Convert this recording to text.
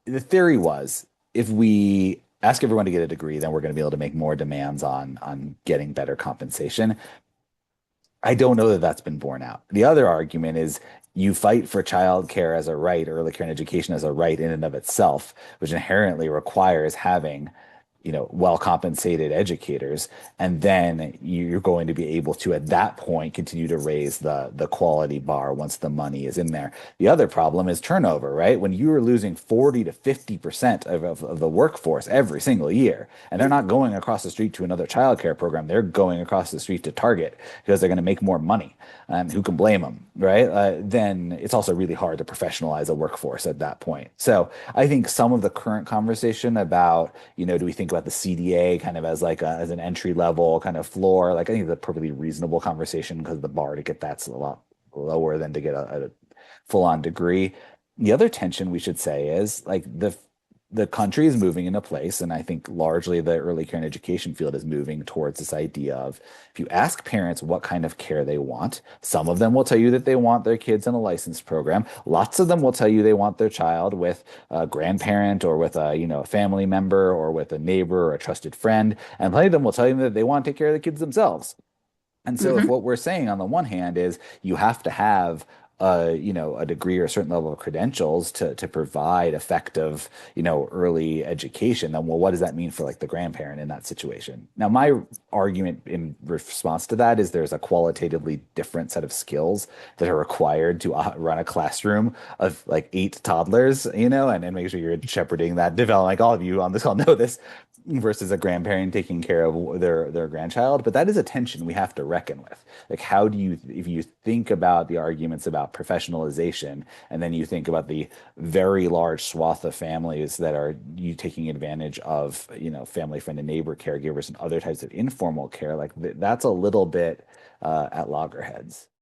the theory was if we ask everyone to get a degree, then we're going to be able to make more demands on getting better compensation. I don't know that that's been borne out. The other argument is you fight for childcare as a right, early care and education as a right in and of itself, which inherently requires having, well compensated educators, and then you're going to be able to at that point continue to raise the quality bar once the money is in there. The other problem is turnover, right? When you are losing 40 to 50% of the workforce every single year, and they're not going across the street to another childcare program, they're going across the street to Target because they're going to make more money. And who can blame them, right? Then it's also really hard to professionalize a workforce at that point. So I think some of the current conversation about, do we think about the CDA kind of as like as an entry level kind of floor? Like I think it's a perfectly reasonable conversation because the bar to get that's a lot lower than to get a full on degree. The other tension we should say is like the country is moving in a place, and I think largely the early care and education field is moving towards this idea of if you ask parents what kind of care they want, some of them will tell you that they want their kids in a licensed program. Lots of them will tell you they want their child with a grandparent or with a family member or with a neighbor or a trusted friend, and plenty of them will tell you that they want to take care of the kids themselves. And so if Hmm. what we're saying on the one hand is you have to have a degree or a certain level of credentials to provide effective, early education, then well, what does that mean for like the grandparent in that situation? Now, my argument in response to that is there's a qualitatively different set of skills that are required to run a classroom of like eight toddlers, and make sure you're shepherding that development. Like all of you on this call know this, versus a grandparent taking care of their grandchild. But that is a tension we have to reckon with. Like, how do you, if you think about the arguments about professionalization, and then you think about the very large swath of families that are you taking advantage of, family friend and neighbor caregivers and other types of informal care, like that's a little bit at loggerheads.